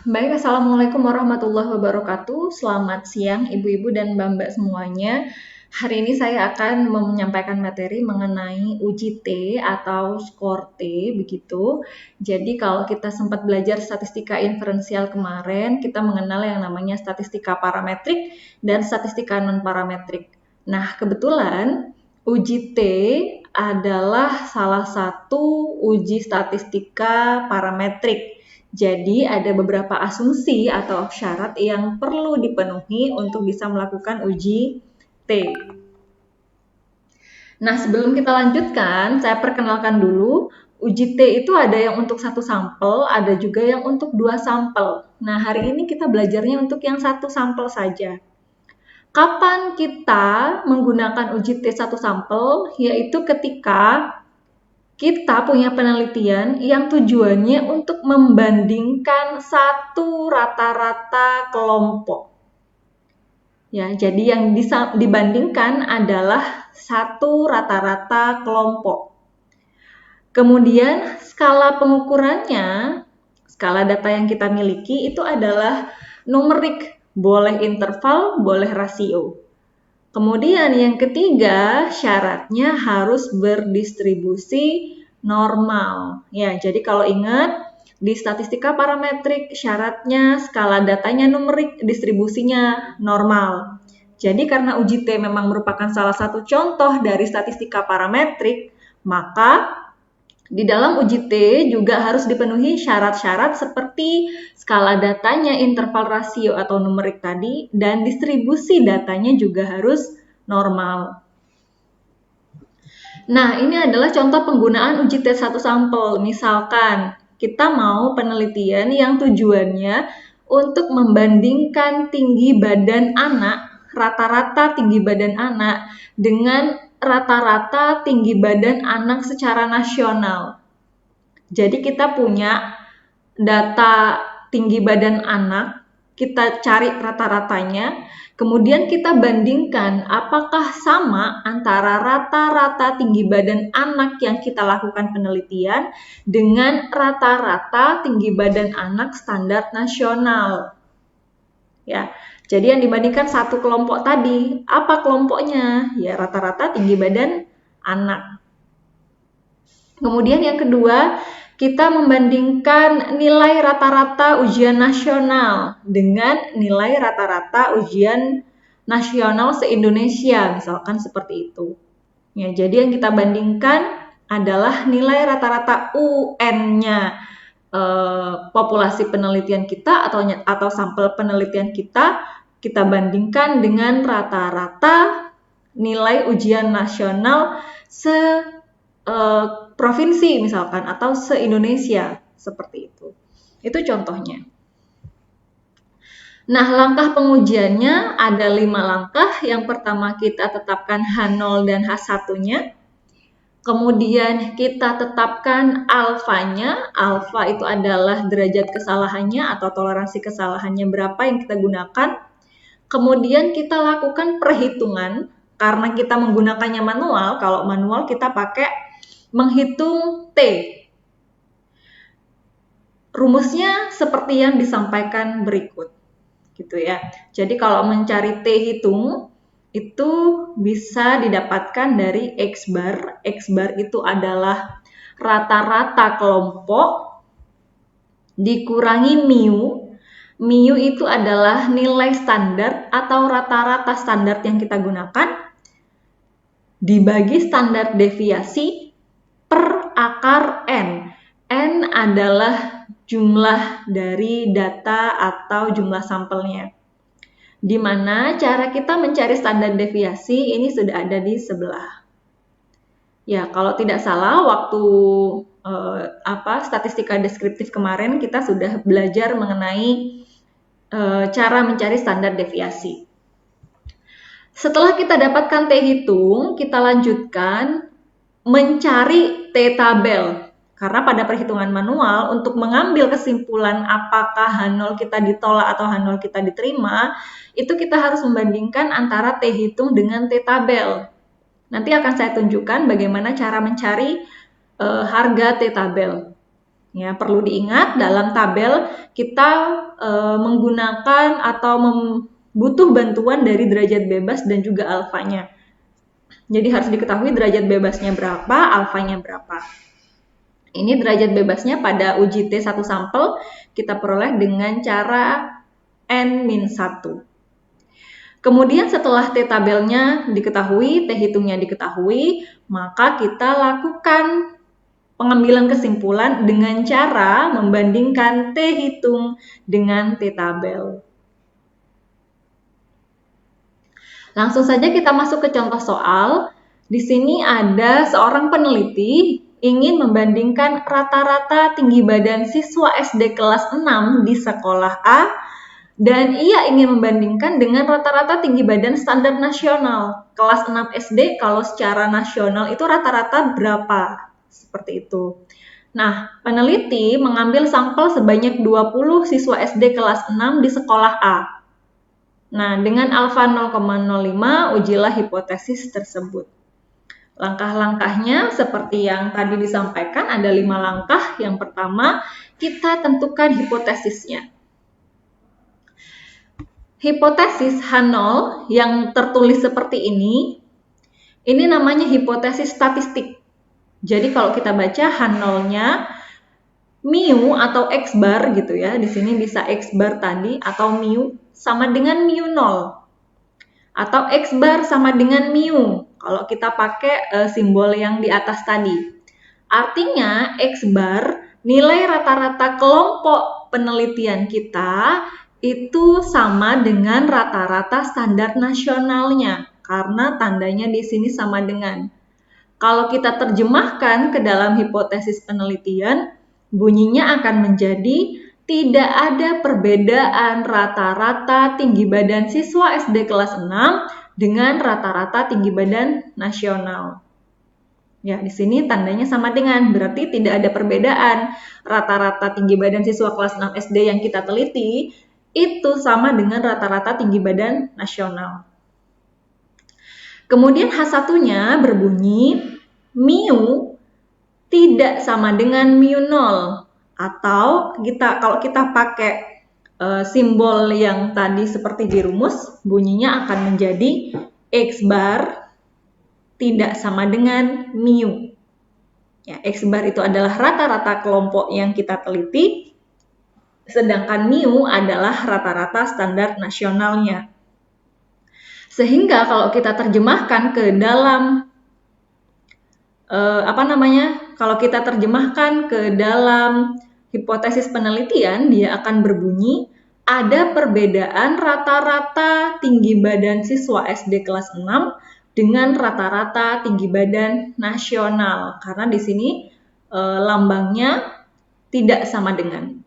Baik, Assalamualaikum warahmatullahi wabarakatuh. Selamat siang ibu-ibu dan mbak-mbak semuanya. Hari ini saya akan menyampaikan materi mengenai uji T atau skor T begitu. Jadi kalau kita sempat belajar statistika inferensial kemarin, kita mengenal yang namanya statistika parametrik dan statistika non-parametrik. Nah, kebetulan uji T adalah salah satu uji statistika parametrik. Jadi ada beberapa asumsi atau syarat yang perlu dipenuhi untuk bisa melakukan uji T. Nah, sebelum kita lanjutkan, saya perkenalkan dulu. Uji T itu ada yang untuk satu sampel, ada juga yang untuk dua sampel. Nah, hari ini kita belajarnya untuk yang satu sampel saja. Kapan kita menggunakan uji T satu sampel? Yaitu ketika kita punya penelitian yang tujuannya untuk membandingkan satu rata-rata kelompok. Ya, jadi yang dibandingkan adalah satu rata-rata kelompok. Kemudian skala pengukurannya, skala data yang kita miliki itu adalah numerik, boleh interval, boleh rasio. Kemudian yang ketiga, syaratnya harus berdistribusi normal. Ya, jadi kalau ingat di statistika parametrik syaratnya skala datanya numerik, distribusinya normal. Jadi karena uji T memang merupakan salah satu contoh dari statistika parametrik, maka di dalam uji T juga harus dipenuhi syarat-syarat seperti skala datanya interval rasio atau numerik tadi, dan distribusi datanya juga harus normal. Nah, ini adalah contoh penggunaan uji T satu sampel. Misalkan kita mau penelitian yang tujuannya untuk membandingkan tinggi badan anak, rata-rata tinggi badan anak dengan rata-rata tinggi badan anak secara nasional. Jadi kita punya data tinggi badan anak, kita cari rata-ratanya, kemudian kita bandingkan apakah sama antara rata-rata tinggi badan anak yang kita lakukan penelitian dengan rata-rata tinggi badan anak standar nasional. Ya, jadi yang dibandingkan satu kelompok tadi, apa kelompoknya? Ya, rata-rata tinggi badan anak. Kemudian yang kedua, kita membandingkan nilai rata-rata ujian nasional dengan nilai rata-rata ujian nasional se-Indonesia, misalkan seperti itu. Ya, jadi yang kita bandingkan adalah nilai rata-rata UN-nya populasi penelitian kita atau sampel penelitian kita bandingkan dengan rata-rata nilai ujian nasional provinsi misalkan atau se-Indonesia seperti itu. Itu contohnya. Nah, langkah pengujiannya ada 5 langkah. Yang pertama kita tetapkan H0 dan H1-nya. Kemudian kita tetapkan alfanya. Alfa itu adalah derajat kesalahannya atau toleransi kesalahannya berapa yang kita gunakan. Kemudian kita lakukan perhitungan karena kita menggunakannya manual. Kalau manual kita pakai menghitung T. Rumusnya seperti yang disampaikan berikut. Gitu ya. Jadi kalau mencari T hitung itu bisa didapatkan dari X bar. X bar itu adalah rata-rata kelompok dikurangi mu. Mu itu adalah nilai standar atau rata-rata standar yang kita gunakan dibagi standar deviasi per akar N. N adalah jumlah dari data atau jumlah sampelnya. Di mana cara kita mencari standar deviasi ini sudah ada di sebelah. Ya, kalau tidak salah waktu statistika deskriptif kemarin kita sudah belajar mengenai cara mencari standar deviasi. Setelah kita dapatkan T hitung, kita lanjutkan mencari T tabel. Karena pada perhitungan manual, untuk mengambil kesimpulan apakah H0 kita ditolak atau H0 kita diterima, itu kita harus membandingkan antara T hitung dengan T tabel. Nanti akan saya tunjukkan bagaimana cara mencari harga T tabel. Ya, perlu diingat dalam tabel kita menggunakan atau butuh bantuan dari derajat bebas dan juga alfanya. Jadi harus diketahui derajat bebasnya berapa, alfanya berapa. Ini derajat bebasnya pada uji T1 sampel kita peroleh dengan cara N-1. Kemudian setelah T tabelnya diketahui, T hitungnya diketahui, maka kita lakukan pengambilan kesimpulan dengan cara membandingkan T hitung dengan T tabel. Langsung saja kita masuk ke contoh soal. Di sini ada seorang peneliti ingin membandingkan rata-rata tinggi badan siswa SD kelas 6 di sekolah A dan ia ingin membandingkan dengan rata-rata tinggi badan standar nasional. Kelas 6 SD kalau secara nasional itu rata-rata berapa? Seperti itu. Nah, peneliti mengambil sampel sebanyak 20 siswa SD kelas 6 di sekolah A. Nah, dengan alfa 0,05, ujilah hipotesis tersebut. Langkah-langkahnya seperti yang tadi disampaikan, ada 5 langkah. Yang pertama, kita tentukan hipotesisnya. Hipotesis H0 yang tertulis seperti ini namanya hipotesis statistik. Jadi kalau kita baca H0-nya, mu atau X bar gitu ya, di sini bisa X bar tadi atau mu sama dengan mu 0 atau X bar sama dengan mu kalau kita pakai simbol yang di atas tadi. Artinya X bar nilai rata-rata kelompok penelitian kita itu sama dengan rata-rata standar nasionalnya karena tandanya di sini sama dengan. Kalau kita terjemahkan ke dalam hipotesis penelitian, bunyinya akan menjadi tidak ada perbedaan rata-rata tinggi badan siswa SD kelas 6 dengan rata-rata tinggi badan nasional. Ya, di sini tandanya sama dengan, berarti tidak ada perbedaan. Rata-rata tinggi badan siswa kelas 6 SD yang kita teliti itu sama dengan rata-rata tinggi badan nasional. Kemudian H1-nya berbunyi mu tidak sama dengan mu 0. Atau kalau kita pakai simbol yang tadi seperti di rumus, bunyinya akan menjadi X bar tidak sama dengan mu. Ya, X bar itu adalah rata-rata kelompok yang kita teliti, sedangkan mu adalah rata-rata standar nasionalnya. Sehingga kalau kita terjemahkan ke dalam kalau kita terjemahkan ke dalam hipotesis penelitian, dia akan berbunyi ada perbedaan rata-rata tinggi badan siswa SD kelas 6 dengan rata-rata tinggi badan nasional. Karena di sini lambangnya tidak sama dengan.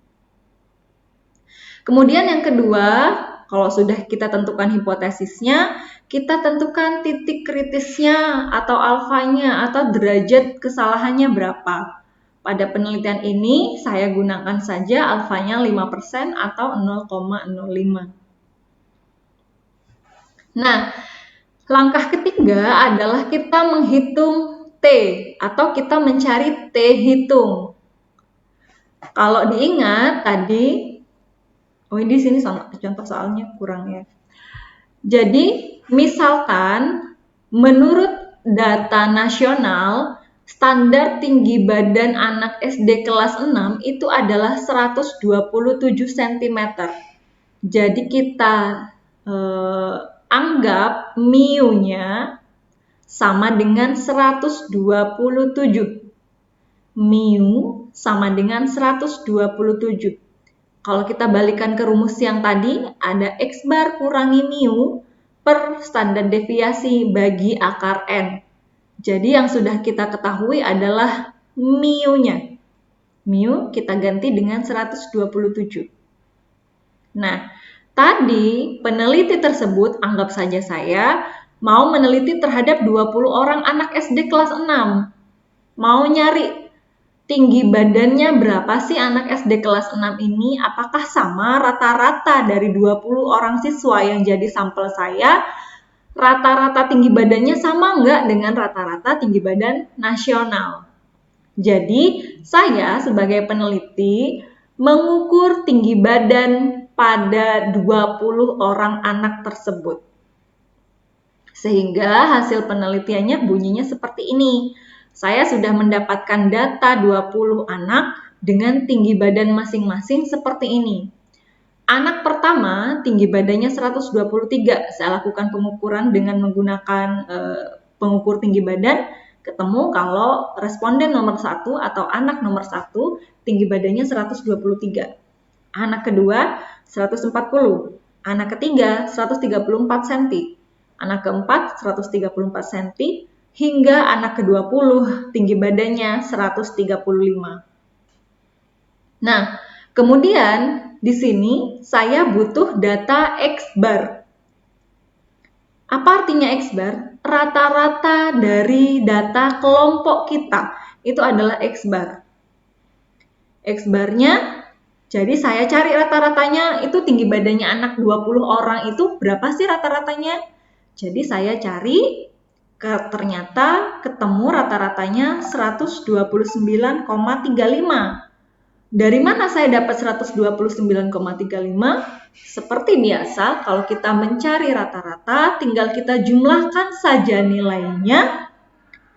Kemudian yang kedua, kalau sudah kita tentukan hipotesisnya, kita tentukan titik kritisnya atau alfanya atau derajat kesalahannya berapa. Pada penelitian ini saya gunakan saja alfanya 5% atau 0,05. Nah, langkah ketiga adalah kita menghitung T atau kita mencari T hitung. Kalau diingat tadi, di sini contoh soalnya kurang ya. Jadi, misalkan menurut data nasional, standar tinggi badan anak SD kelas 6 itu adalah 127 cm. Jadi kita anggap mu-nya sama dengan 127. Mu sama dengan 127. Kalau kita balikan ke rumus yang tadi, ada X bar kurangi mu per standar deviasi bagi akar N. Jadi yang sudah kita ketahui adalah mu-nya. Mu kita ganti dengan 127. Nah, tadi peneliti tersebut, anggap saja saya, mau meneliti terhadap 20 orang anak SD kelas 6. Mau nyari tinggi badannya berapa sih anak SD kelas 6 ini? Apakah sama rata-rata dari 20 orang siswa yang jadi sampel saya? Rata-rata tinggi badannya sama nggak dengan rata-rata tinggi badan nasional? Jadi, saya sebagai peneliti mengukur tinggi badan pada 20 orang anak tersebut. Sehingga hasil penelitiannya bunyinya seperti ini. Saya sudah mendapatkan data 20 anak dengan tinggi badan masing-masing seperti ini. Anak pertama tinggi badannya 123. Saya lakukan pengukuran dengan menggunakan pengukur tinggi badan. Ketemu kalau responden nomor 1 atau anak nomor 1 tinggi badannya 123. Anak kedua 140. Anak ketiga 134 cm. Anak keempat 134 cm. Hingga anak ke-20 tinggi badannya 135. Nah, kemudian di sini saya butuh data X-bar. Apa artinya X-bar? Rata-rata dari data kelompok kita itu adalah X-bar. X-barnya, jadi saya cari rata-ratanya itu tinggi badannya anak 20 orang itu berapa sih rata-ratanya? Jadi saya cari, ternyata ketemu rata-ratanya 129,35. Dari mana saya dapat 129,35? Seperti biasa, kalau kita mencari rata-rata, tinggal kita jumlahkan saja nilainya.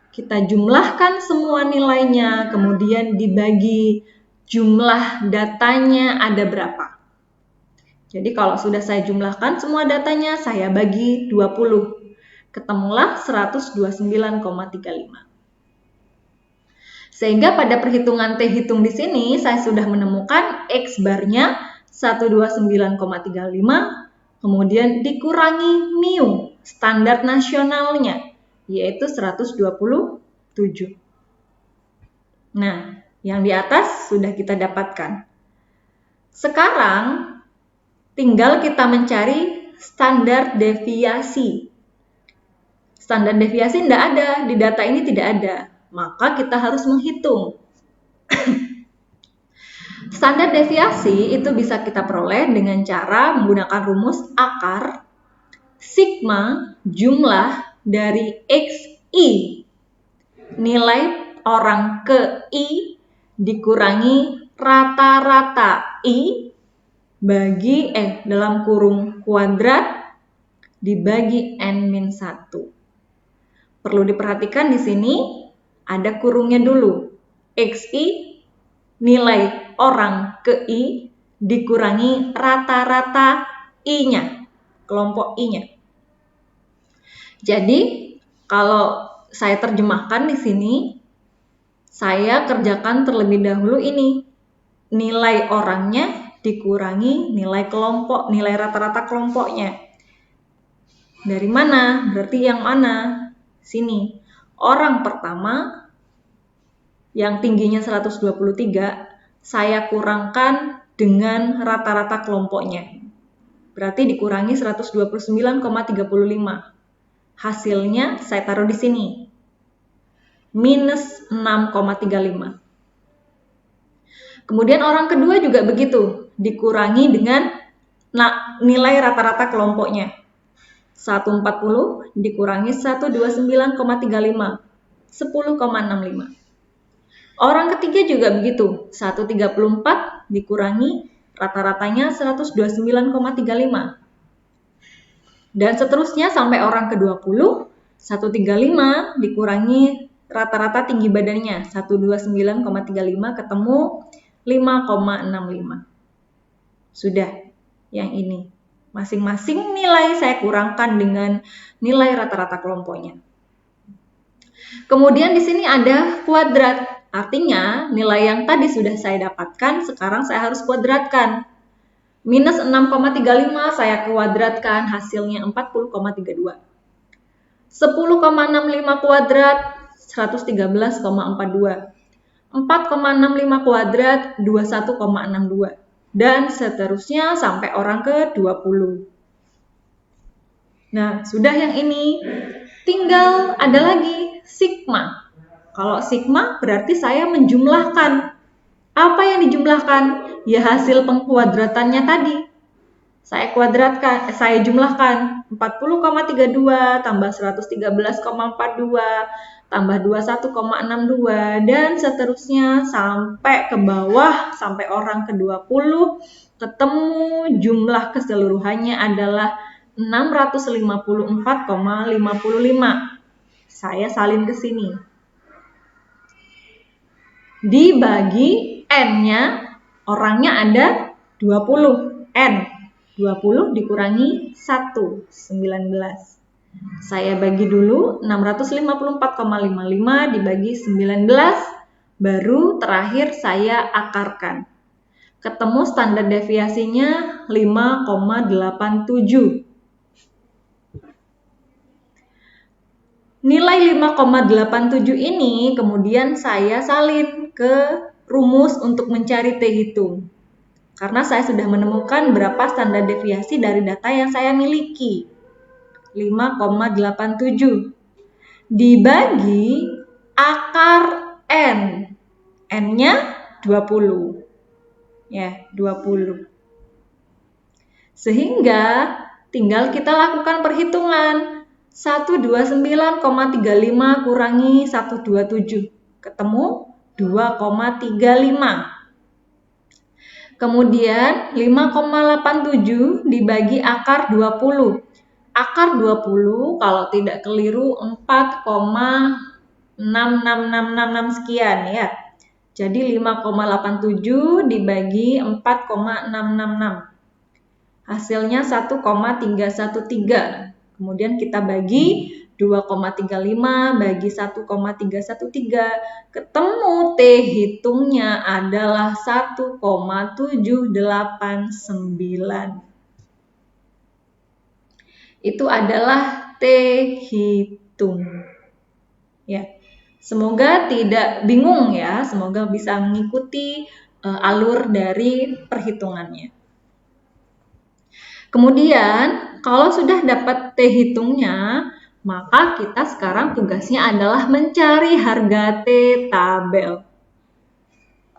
Kita jumlahkan semua nilainya, kemudian dibagi jumlah datanya ada berapa. Jadi kalau sudah saya jumlahkan semua datanya, saya bagi 20. Ketemulah 129,35. Sehingga pada perhitungan T hitung di sini, saya sudah menemukan X-barnya 129,35, kemudian dikurangi mu, standar nasionalnya, yaitu 127. Nah, yang di atas sudah kita dapatkan. Sekarang, tinggal kita mencari standar deviasi. Standar deviasi tidak ada, di data ini tidak ada. Maka kita harus menghitung. Standar deviasi itu bisa kita peroleh dengan cara menggunakan rumus akar sigma jumlah dari XI, nilai orang ke I dikurangi rata-rata I bagi dalam kurung kuadrat dibagi N-1. Perlu diperhatikan di sini ada kurungnya dulu. XI nilai orang ke I dikurangi rata-rata I-nya, kelompok I-nya. Jadi, kalau saya terjemahkan di sini, saya kerjakan terlebih dahulu ini. Nilai orangnya dikurangi nilai kelompok, nilai rata-rata kelompoknya. Dari mana? Berarti yang mana? Sini. Orang pertama yang tingginya 123, saya kurangkan dengan rata-rata kelompoknya. Berarti dikurangi 129,35. Hasilnya saya taruh di sini. Minus 6,35. Kemudian orang kedua juga begitu. Dikurangi dengan nilai rata-rata kelompoknya. 140 dikurangi 129,35. 10,65. Orang ketiga juga begitu, 134 dikurangi rata-ratanya 129,35. Dan seterusnya sampai orang ke-20, 135 dikurangi rata-rata tinggi badannya, 129,35 ketemu 5,65. Sudah, yang ini. Masing-masing nilai saya kurangkan dengan nilai rata-rata kelompoknya. Kemudian di sini ada kuadrat. Artinya, nilai yang tadi sudah saya dapatkan, sekarang saya harus kuadratkan. Minus 6,35 saya kuadratkan, hasilnya 40,32. 10,65 kuadrat, 113,42. 4,65 kuadrat, 21,62. Dan seterusnya sampai orang ke-20. Nah, sudah yang ini. Tinggal ada lagi sigma. Kalau sigma berarti saya menjumlahkan. Apa yang dijumlahkan? Ya hasil pengkuadratannya tadi. Saya jumlahkan 40,32 tambah 113,42 tambah 21,62 dan seterusnya sampai ke bawah sampai orang ke-20 ketemu jumlah keseluruhannya adalah 654,55. Saya salin ke sini. Dibagi N-nya, orangnya ada 20. N, 20 dikurangi 1, 19. Saya bagi dulu 654,55 dibagi 19, baru terakhir saya akarkan. Ketemu standar deviasinya 5,87. Nilai 5,87 ini kemudian saya salin ke rumus untuk mencari T hitung. Karena saya sudah menemukan berapa standar deviasi dari data yang saya miliki. 5,87 dibagi akar N. N-nya 20. Ya, 20. Sehingga tinggal kita lakukan perhitungan. 129,35 kurangi 127. Ketemu 2,35. Kemudian 5,87 dibagi akar 20. Akar 20 kalau tidak keliru 4,66666 sekian ya. Jadi 5,87 dibagi 4,666. Hasilnya 1,313. Kemudian kita bagi 2,35 bagi 1,313. Ketemu T hitungnya adalah 1,789. Itu adalah T hitung. Ya. Semoga tidak bingung ya, semoga bisa mengikuti alur dari perhitungannya. Kemudian, kalau sudah dapat T hitungnya, maka kita sekarang tugasnya adalah mencari harga T tabel.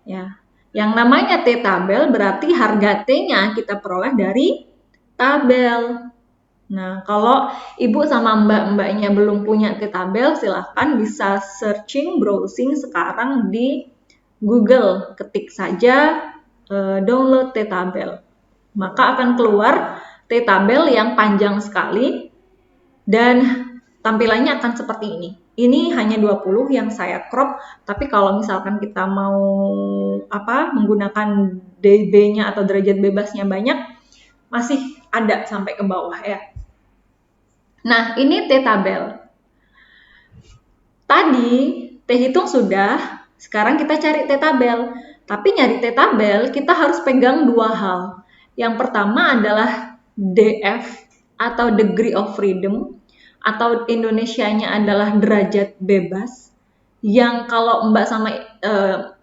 Ya. Yang namanya T tabel berarti harga T-nya kita peroleh dari tabel. Nah, kalau ibu sama mbak-mbaknya belum punya T tabel, silahkan bisa searching, browsing sekarang di Google. Ketik saja download T tabel. Maka akan keluar T tabel yang panjang sekali dan tampilannya akan seperti ini. Ini hanya 20 yang saya crop, tapi kalau misalkan kita mau menggunakan dB-nya atau derajat bebasnya banyak, masih ada sampai ke bawah ya. Nah, ini T tabel. Tadi T hitung sudah, sekarang kita cari T tabel. Tapi nyari T tabel kita harus pegang dua hal. Yang pertama adalah DF atau degree of freedom atau Indonesianya adalah derajat bebas. Yang kalau Mbak sama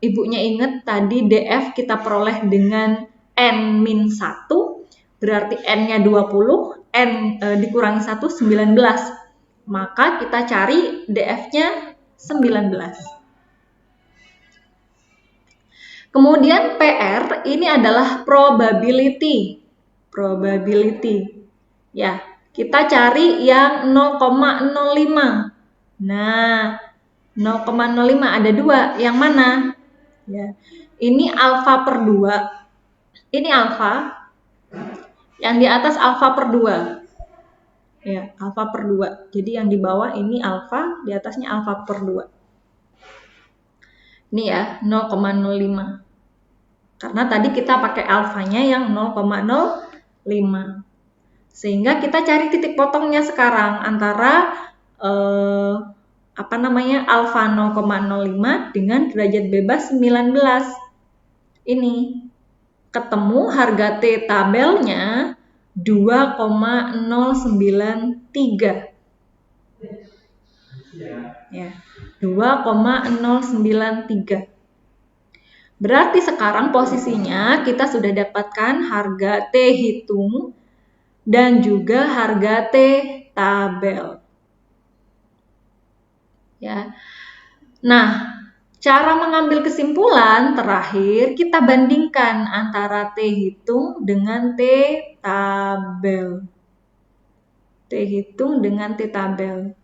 ibunya ingat tadi DF kita peroleh dengan N-1, berarti N-nya 20, N dikurangi 1, 19. Maka kita cari DF-nya 19. Kemudian PR ini adalah probability. Ya, kita cari yang 0,05. Nah, 0,05 ada dua. Yang mana? Ya, ini alfa per 2. Ini alfa. Yang di atas alfa per 2. Ya, alfa per 2. Jadi yang di bawah ini alfa, di atasnya alfa per 2. Ini ya, 0,05. Karena tadi kita pakai alfanya yang 0,05. Sehingga kita cari titik potongnya sekarang antara alfa 0,05 dengan derajat bebas 19. Ini ketemu harga T tabelnya 2,093. Ya, 2,093. Berarti sekarang posisinya kita sudah dapatkan harga T hitung dan juga harga T tabel. Ya. Nah, cara mengambil kesimpulan terakhir kita bandingkan antara T hitung dengan T tabel. T hitung dengan T tabel.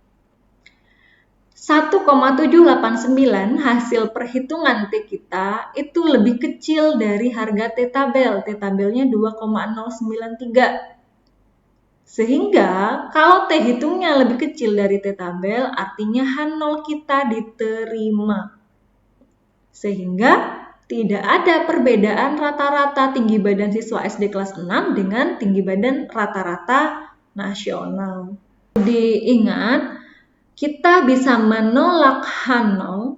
1,789 hasil perhitungan T kita itu lebih kecil dari harga T tabel. T tabelnya 2,093. Sehingga kalau T hitungnya lebih kecil dari T tabel, artinya H0 kita diterima. Sehingga tidak ada perbedaan rata-rata tinggi badan siswa SD kelas 6 dengan tinggi badan rata-rata nasional. Diingat, kita bisa menolak H0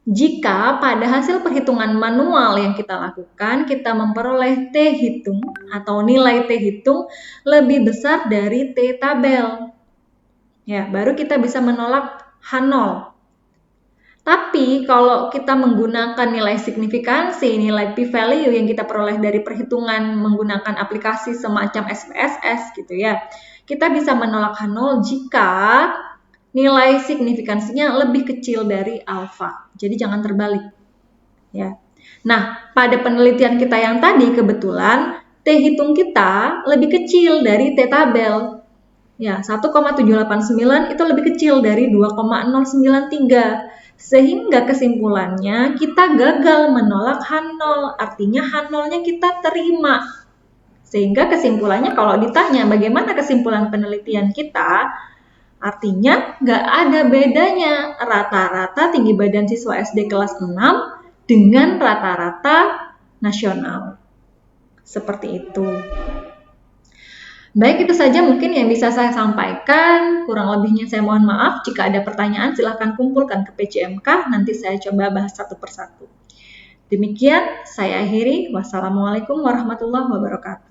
jika pada hasil perhitungan manual yang kita lakukan, kita memperoleh T hitung atau nilai T hitung lebih besar dari T tabel. Ya, baru kita bisa menolak H0. Tapi kalau kita menggunakan nilai signifikansi, nilai p-value yang kita peroleh dari perhitungan menggunakan aplikasi semacam SPSS gitu ya, kita bisa menolak H0 jika nilai signifikansinya lebih kecil dari alfa. Jadi jangan terbalik. Ya. Nah, pada penelitian kita yang tadi kebetulan T hitung kita lebih kecil dari T tabel. Ya, 1,789 itu lebih kecil dari 2,093. Sehingga kesimpulannya kita gagal menolak H0. Artinya H0-nya kita terima. Sehingga kesimpulannya kalau ditanya bagaimana kesimpulan penelitian kita, artinya nggak ada bedanya rata-rata tinggi badan siswa SD kelas 6 dengan rata-rata nasional. Seperti itu. Baik, itu saja mungkin yang bisa saya sampaikan. Kurang lebihnya saya mohon maaf. Jika ada pertanyaan silahkan kumpulkan ke PCMK. Nanti saya coba bahas satu persatu. Demikian saya akhiri. Wassalamualaikum warahmatullahi wabarakatuh.